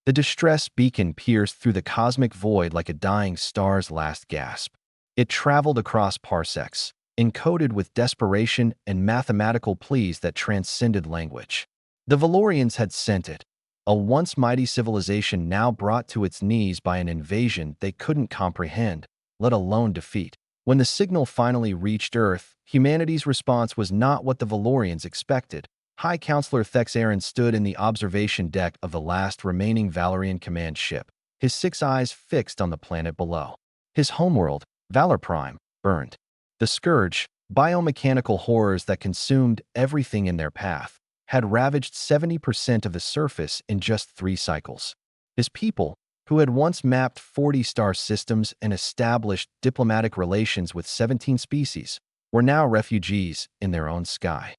The distress beacon pierced through the cosmic void like a dying star's last gasp. It traveled across parsecs, encoded with desperation and mathematical pleas that transcended language. The Valorians had sent it, a once mighty civilization now brought to its knees by an invasion they couldn't comprehend, let alone defeat. When the signal finally reached Earth, humanity's response was not what the Valorians expected. High Counselor Thexarin stood in the observation deck of the last remaining Valorian command ship, his 6 eyes fixed on the planet below. His homeworld, Valor Prime, burned. The Scourge, biomechanical horrors that consumed everything in their path, had ravaged 70% of the surface in just 3 cycles. His people, who had once mapped 40 star systems and established diplomatic relations with 17 species, were now refugees in their own sky.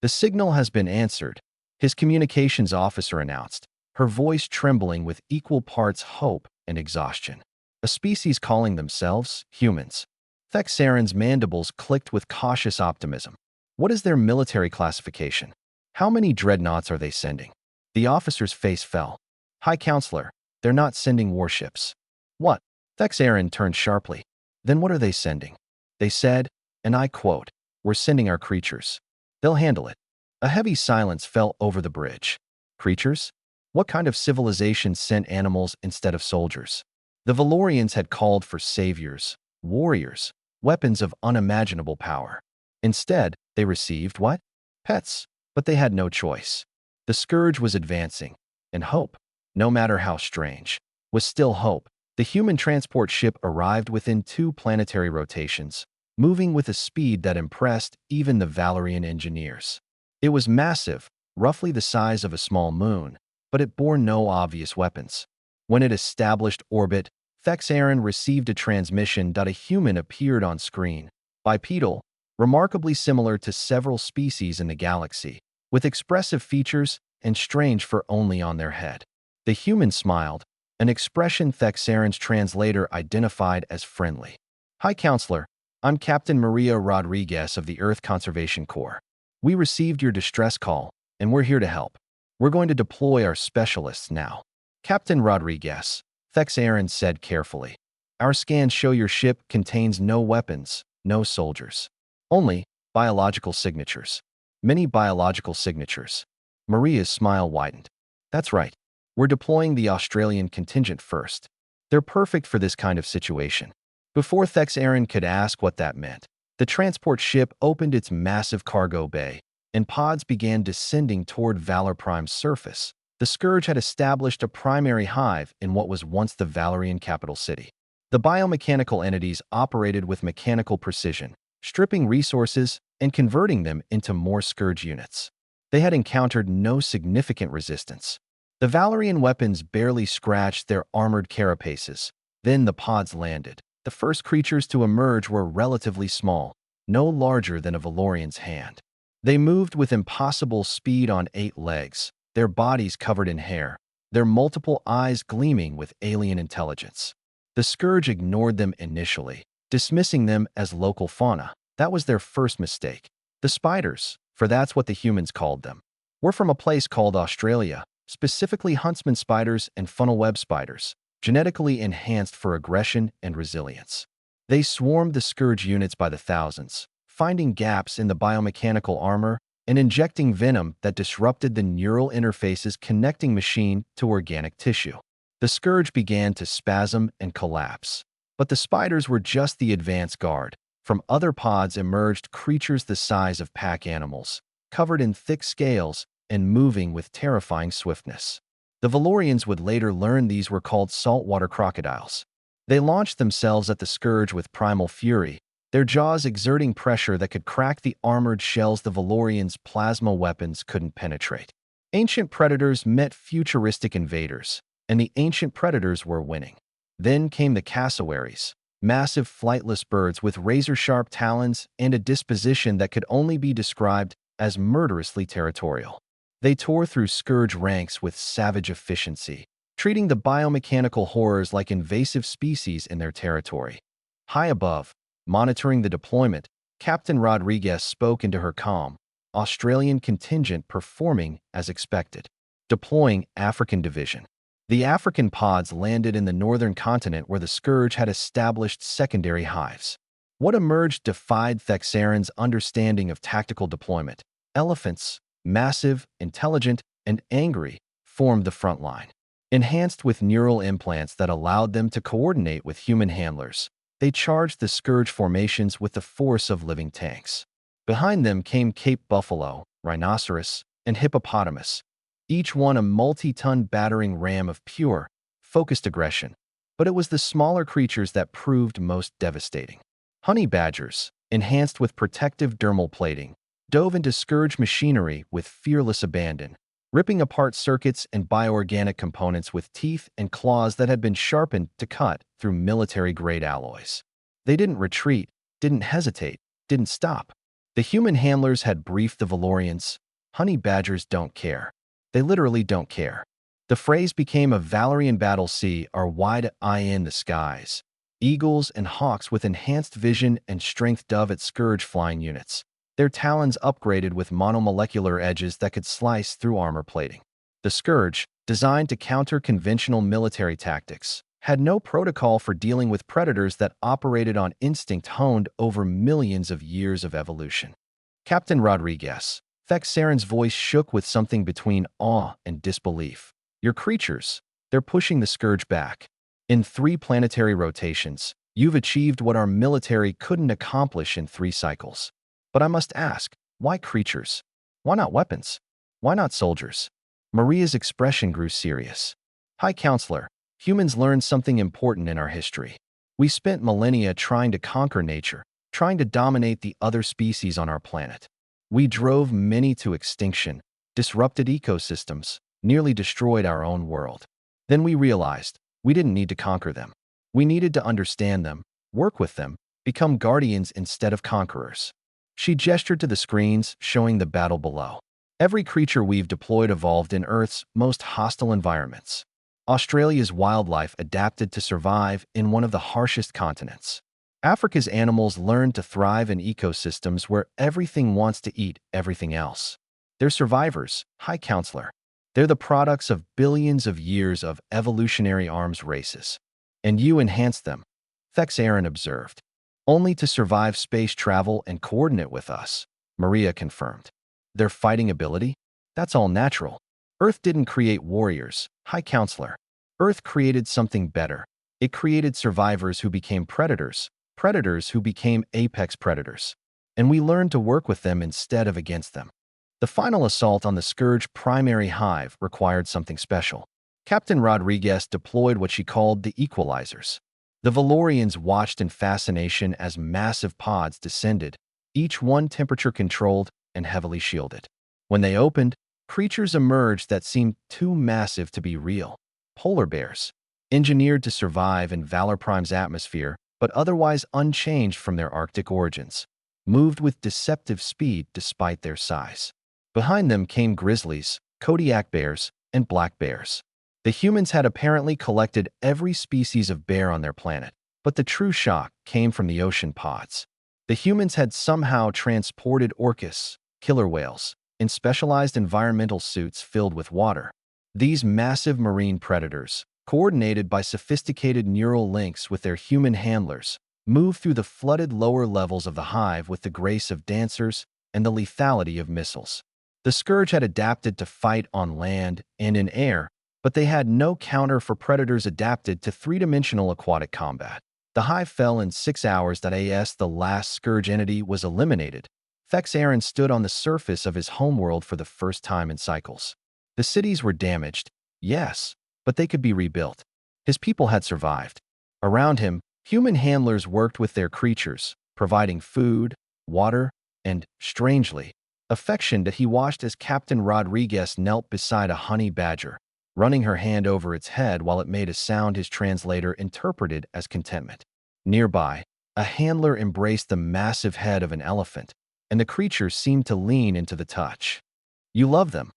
The signal has been answered, his communications officer announced, her voice trembling with equal parts hope and exhaustion. A species calling themselves humans. Thexarin's mandibles clicked with cautious optimism. What is their military classification? How many dreadnoughts are they sending? The officer's face fell. High Counselor, they're not sending warships. What? Thexarin turned sharply. Then what are they sending? They said, and I quote, "We're sending our creatures. They'll handle it." A heavy silence fell over the bridge. Creatures? What kind of civilization sent animals instead of soldiers? The Valorians had called for saviors, warriors, weapons of unimaginable power. Instead, they received what? Pets. But they had no choice. The Scourge was advancing, and hope, no matter how strange, was still hope. The human transport ship arrived within 2 planetary rotations, moving with a speed that impressed even the Valorian engineers. It was massive, roughly the size of a small moon, but it bore no obvious weapons. When it established orbit, Thexarin received a transmission that a human appeared on screen, bipedal, remarkably similar to several species in the galaxy, with expressive features and strange fur only on their head. The human smiled, an expression Thexarin's translator identified as friendly. High Counselor, I'm Captain Maria Rodriguez of the Earth Conservation Corps. We received your distress call, and we're here to help. We're going to deploy our specialists now. Captain Rodriguez, Thexarin said carefully. Our scans show your ship contains no weapons, no soldiers. Only biological signatures. Many biological signatures. Maria's smile widened. That's right. We're deploying the Australian contingent first. They're perfect for this kind of situation. Before Thexarin could ask what that meant, the transport ship opened its massive cargo bay, and pods began descending toward Valor Prime's surface. The Scourge had established a primary hive in what was once the Valorian capital city. The biomechanical entities operated with mechanical precision, stripping resources and converting them into more Scourge units. They had encountered no significant resistance. The Valorian weapons barely scratched their armored carapaces. Then the pods landed. The first creatures to emerge were relatively small, no larger than a Valorian's hand. They moved with impossible speed on 8 legs, their bodies covered in hair, their multiple eyes gleaming with alien intelligence. The Scourge ignored them initially, dismissing them as local fauna. That was their first mistake. The spiders, for that's what the humans called them, were from a place called Australia, specifically huntsman spiders and funnel web spiders, genetically enhanced for aggression and resilience. They swarmed the Scourge units by the thousands, finding gaps in the biomechanical armor and injecting venom that disrupted the neural interfaces connecting machine to organic tissue. The Scourge began to spasm and collapse. But the spiders were just the advance guard. From other pods emerged creatures the size of pack animals, covered in thick scales and moving with terrifying swiftness. The Valorians would later learn these were called saltwater crocodiles. They launched themselves at the Scourge with primal fury, their jaws exerting pressure that could crack the armored shells the Valorians' plasma weapons couldn't penetrate. Ancient predators met futuristic invaders, and the ancient predators were winning. Then came the cassowaries, massive flightless birds with razor-sharp talons and a disposition that could only be described as murderously territorial. They tore through Scourge ranks with savage efficiency, treating the biomechanical horrors like invasive species in their territory. High above, monitoring the deployment, Captain Rodriguez spoke into her comm, Australian contingent performing as expected. Deploying African Division. The African pods landed in the northern continent where the scourge had established secondary hives. What emerged defied Thexarin's understanding of tactical deployment. Elephants, massive, intelligent, and angry, formed the front line. Enhanced with neural implants that allowed them to coordinate with human handlers, they charged the scourge formations with the force of living tanks. Behind them came Cape buffalo, rhinoceros, and hippopotamus, each one a multi-ton battering ram of pure, focused aggression. But it was the smaller creatures that proved most devastating. Honey badgers, enhanced with protective dermal plating, dove into scourge machinery with fearless abandon, ripping apart circuits and bioorganic components with teeth and claws that had been sharpened to cut through military-grade alloys. They didn't retreat, didn't hesitate, didn't stop. The human handlers had briefed the Valorians. Honey badgers don't care. They literally don't care. The phrase became a Valerian battle sea are wide eye in the skies. Eagles and hawks with enhanced vision and strength dove at scourge flying units, their talons upgraded with monomolecular edges that could slice through armor plating. The scourge, designed to counter conventional military tactics, had no protocol for dealing with predators that operated on instinct honed over millions of years of evolution. Captain Rodriguez, Thexarin's voice shook with something between awe and disbelief. Your creatures, they're pushing the scourge back. In 3 planetary rotations, you've achieved what our military couldn't accomplish in 3 cycles. But I must ask, why creatures? Why not weapons? Why not soldiers? Maria's expression grew serious. High Counselor, humans learned something important in our history. We spent millennia trying to conquer nature, trying to dominate the other species on our planet. We drove many to extinction, disrupted ecosystems, nearly destroyed our own world. Then we realized we didn't need to conquer them. We needed to understand them, work with them, become guardians instead of conquerors. She gestured to the screens, showing the battle below. Every creature we've deployed evolved in Earth's most hostile environments. Australia's wildlife adapted to survive in one of the harshest continents. Africa's animals learned to thrive in ecosystems where everything wants to eat everything else. They're survivors, High Counselor. They're the products of billions of years of evolutionary arms races. And you enhanced them, Thexarin observed. Only to survive space travel and coordinate with us, Maria confirmed. Their fighting ability? That's all natural. Earth didn't create warriors, High Counselor. Earth created something better. It created survivors who became predators, predators who became apex predators. And we learned to work with them instead of against them. The final assault on the Scourge primary hive required something special. Captain Rodriguez deployed what she called the equalizers. The Valorians watched in fascination as massive pods descended, each one temperature-controlled and heavily shielded. When they opened, creatures emerged that seemed too massive to be real. Polar bears, engineered to survive in Valor Prime's atmosphere, but otherwise unchanged from their Arctic origins, moved with deceptive speed despite their size. Behind them came grizzlies, Kodiak bears, and black bears. The humans had apparently collected every species of bear on their planet, but the true shock came from the ocean pods. The humans had somehow transported Orcs, killer whales, in specialized environmental suits filled with water. These massive marine predators, coordinated by sophisticated neural links with their human handlers, moved through the flooded lower levels of the hive with the grace of dancers and the lethality of missiles. The Scourge had adapted to fight on land and in air, but they had no counter for predators adapted to 3-dimensional aquatic combat. The hive fell in 6 hours. As the last Scourge entity was eliminated, Thexarin stood on the surface of his homeworld for the first time in cycles. The cities were damaged, yes, but they could be rebuilt. His people had survived. Around him, human handlers worked with their creatures, providing food, water, and, strangely, affection that he watched as Captain Rodriguez knelt beside a honey badger, running her hand over its head while it made a sound his translator interpreted as contentment. Nearby, a handler embraced the massive head of an elephant, and the creature seemed to lean into the touch. You love them,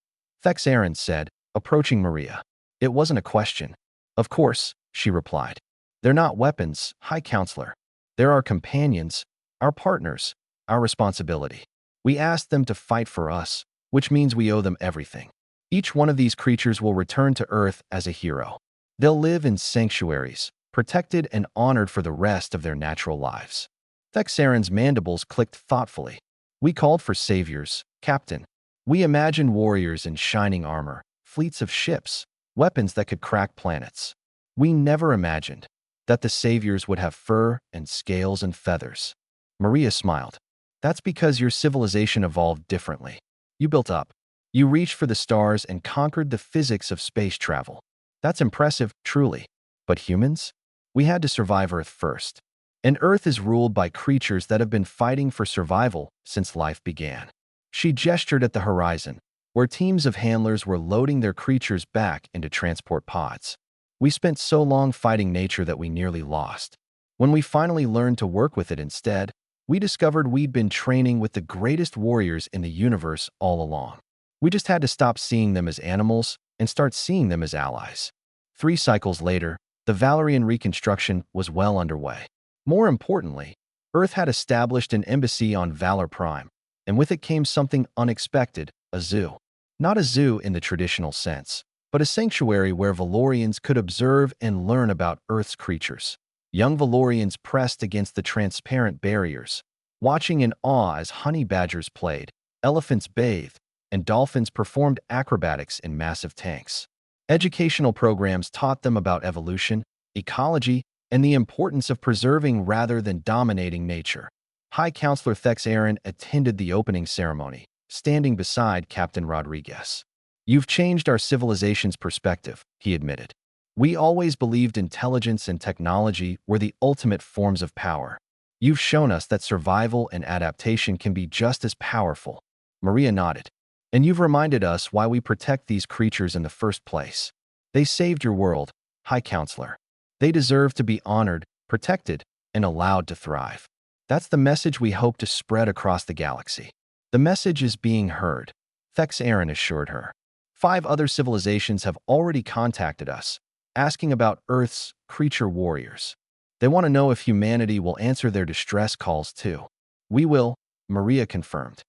Thexarin said, approaching Maria. It wasn't a question. Of course, she replied. They're not weapons, High Counselor. They're our companions, our partners, our responsibility. We asked them to fight for us, which means we owe them everything. Each one of these creatures will return to Earth as a hero. They'll live in sanctuaries, protected and honored for the rest of their natural lives. Thexarin's mandibles clicked thoughtfully. We called for saviors, Captain. We imagined warriors in shining armor, fleets of ships, weapons that could crack planets. We never imagined that the saviors would have fur and scales and feathers. Maria smiled. That's because your civilization evolved differently. You built up. You reached for the stars and conquered the physics of space travel. That's impressive, truly. But humans? We had to survive Earth first. And Earth is ruled by creatures that have been fighting for survival since life began. She gestured at the horizon, where teams of handlers were loading their creatures back into transport pods. We spent so long fighting nature that we nearly lost. When we finally learned to work with it instead, we discovered we'd been training with the greatest warriors in the universe all along. We just had to stop seeing them as animals and start seeing them as allies. 3 cycles later, the Valerian reconstruction was well underway. More importantly, Earth had established an embassy on Valor Prime, and with it came something unexpected, a zoo. Not a zoo in the traditional sense, but a sanctuary where Valorians could observe and learn about Earth's creatures. Young Valorians pressed against the transparent barriers, watching in awe as honey badgers played, elephants bathed, and dolphins performed acrobatics in massive tanks. Educational programs taught them about evolution, ecology, and the importance of preserving rather than dominating nature. High Counselor Thexarin attended the opening ceremony, standing beside Captain Rodriguez. You've changed our civilization's perspective, he admitted. We always believed intelligence and technology were the ultimate forms of power. You've shown us that survival and adaptation can be just as powerful. Maria nodded. And you've reminded us why we protect these creatures in the first place. They saved your world, High Counselor. They deserve to be honored, protected, and allowed to thrive. That's the message we hope to spread across the galaxy. The message is being heard, Thexarin assured her. 5 other civilizations have already contacted us, asking about Earth's creature warriors. They want to know if humanity will answer their distress calls too. We will, Maria confirmed.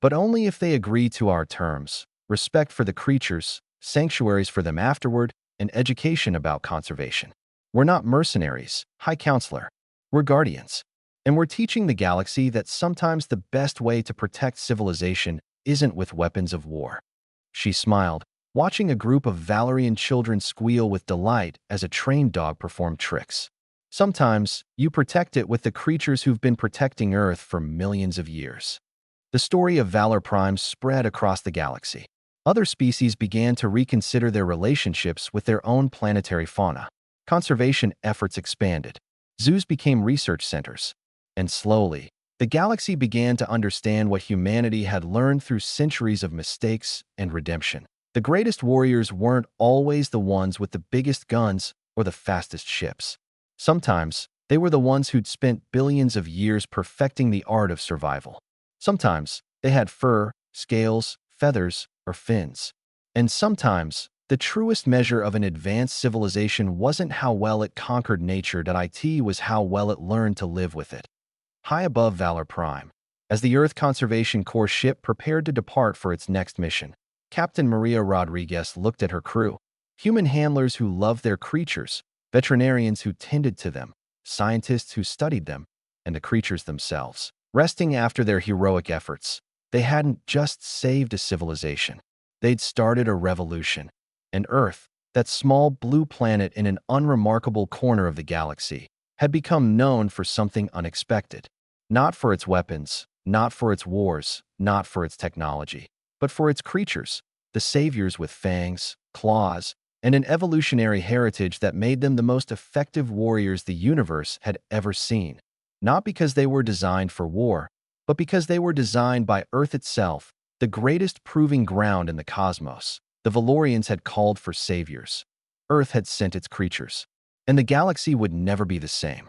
But only if they agree to our terms, respect for the creatures, sanctuaries for them afterward, and education about conservation. We're not mercenaries, High Counselor. We're guardians. And we're teaching the galaxy that sometimes the best way to protect civilization isn't with weapons of war. She smiled, watching a group of Valerian children squeal with delight as a trained dog performed tricks. Sometimes, you protect it with the creatures who've been protecting Earth for millions of years. The story of Valor Prime spread across the galaxy. Other species began to reconsider their relationships with their own planetary fauna. Conservation efforts expanded. Zoos became research centers. And slowly, the galaxy began to understand what humanity had learned through centuries of mistakes and redemption. The greatest warriors weren't always the ones with the biggest guns or the fastest ships. Sometimes, they were the ones who'd spent billions of years perfecting the art of survival. Sometimes, they had fur, scales, feathers, or fins. And sometimes, the truest measure of an advanced civilization wasn't how well it conquered nature, it was how well it learned to live with it. High above Valor Prime, as the Earth Conservation Corps ship prepared to depart for its next mission, Captain Maria Rodriguez looked at her crew. Human handlers who loved their creatures, veterinarians who tended to them, scientists who studied them, and the creatures themselves. Resting after their heroic efforts, they hadn't just saved a civilization. They'd started a revolution. And Earth, that small blue planet in an unremarkable corner of the galaxy, had become known for something unexpected. Not for its weapons, not for its wars, not for its technology, but for its creatures, the saviors with fangs, claws, and an evolutionary heritage that made them the most effective warriors the universe had ever seen. Not because they were designed for war, but because they were designed by Earth itself, the greatest proving ground in the cosmos. The Valorians had called for saviors. Earth had sent its creatures. And the galaxy would never be the same.